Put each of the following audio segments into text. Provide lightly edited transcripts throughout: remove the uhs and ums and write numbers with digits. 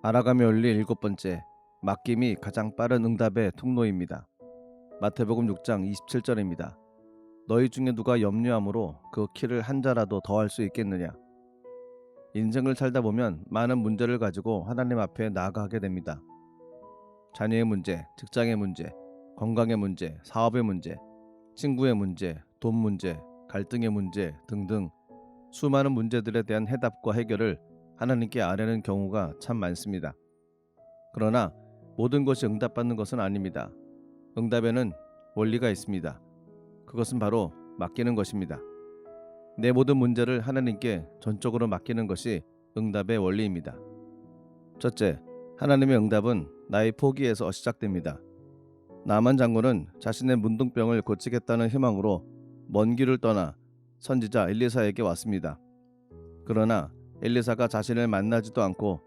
알아가며 열릴 일곱 번째, 맡김이 가장 빠른 응답의 통로입니다. 마태복음 6장 27절입니다. 너희 중에 누가 염려함으로 그 키를 한 자라도 더할 수 있겠느냐. 인생을 살다 보면 많은 문제를 가지고 하나님 앞에 나아가게 됩니다. 자녀의 문제, 직장의 문제, 건강의 문제, 사업의 문제, 친구의 문제, 돈 문제, 갈등의 문제 등등 수많은 문제들에 대한 해답과 해결을 하나님께 아뢰는 경우가 참 많습니다. 그러나 모든 것이 응답받는 것은 아닙니다. 응답에는 원리가 있습니다. 그것은 바로 맡기는 것입니다. 내 모든 문제를 하나님께 전적으로 맡기는 것이 응답의 원리입니다. 첫째, 하나님의 응답은 나의 포기에서 시작됩니다. 나만 장군은 자신의 문둥병을 고치겠다는 희망으로 먼 길을 떠나 선지자 엘리사에게 왔습니다. 그러나 엘리사가 자신을 만나지도 않고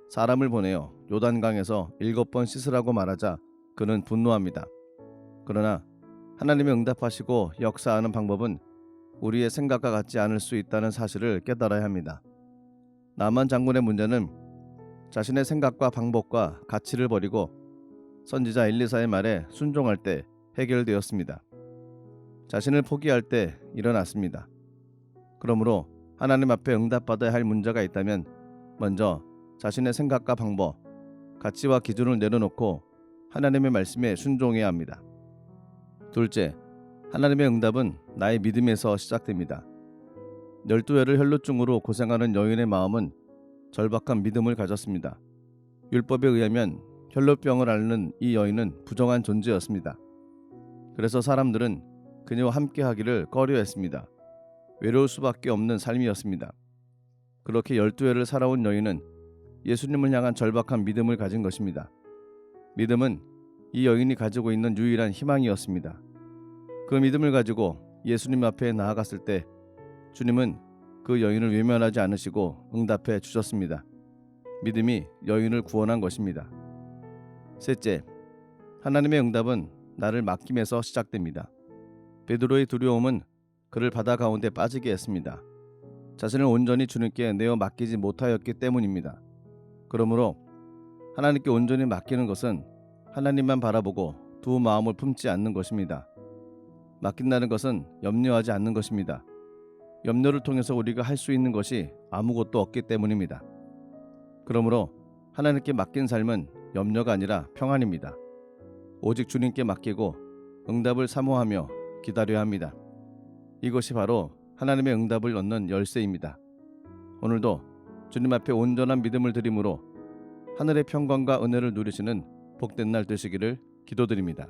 사람을 보내어 요단강에서 7번 씻으라고 말하자 그는 분노합니다. 그러나 하나님의 응답하시고 역사하는 방법은 우리의 생각과 같지 않을 수 있다는 사실을 깨달아야 합니다. 나만 장군의 문제는 자신의 생각과 방법과 가치를 버리고 선지자 엘리사의 말에 순종할 때 해결되었습니다. 자신을 포기할 때 일어났습니다. 그러므로 하나님 앞에 응답받아야 할 문제가 있다면 먼저 자신의 생각과 방법, 가치와 기준을 내려놓고 하나님의 말씀에 순종해야 합니다. 둘째, 하나님의 응답은 나의 믿음에서 시작됩니다. 12해를 혈루증으로 고생하는 여인의 마음은 절박한 믿음을 가졌습니다. 율법에 의하면 혈루병을 앓는 이 여인은 부정한 존재였습니다. 그래서 사람들은 그녀와 함께 하기를 꺼려했습니다. 외로울 수밖에 없는 삶이었습니다. 그렇게 12해를 살아온 여인은 예수님을 향한 절박한 믿음을 가진 것입니다. 믿음은 이 여인이 가지고 있는 유일한 희망이었습니다. 그 믿음을 가지고 예수님 앞에 나아갔을 때 주님은 그 여인을 외면하지 않으시고 응답해 주셨습니다. 믿음이 여인을 구원한 것입니다. 셋째, 하나님의 응답은 나를 맡김에서 시작됩니다. 베드로의 두려움은 그를 바다 가운데 빠지게 했습니다. 자신을 온전히 주님께 내어 맡기지 못하였기 때문입니다. 그러므로 하나님께 온전히 맡기는 것은 하나님만 바라보고 두 마음을 품지 않는 것입니다. 맡긴다는 것은 염려하지 않는 것입니다. 염려를 통해서 우리가 할 수 있는 것이 아무것도 없기 때문입니다. 그러므로 하나님께 맡긴 삶은 염려가 아니라 평안입니다. 오직 주님께 맡기고 응답을 사모하며 기다려야 합니다. 이것이 바로 하나님의 응답을 얻는 열쇠입니다. 오늘도 주님 앞에 온전한 믿음을 드림으로 하늘의 평강과 은혜를 누리시는 복된 날 되시기를 기도드립니다.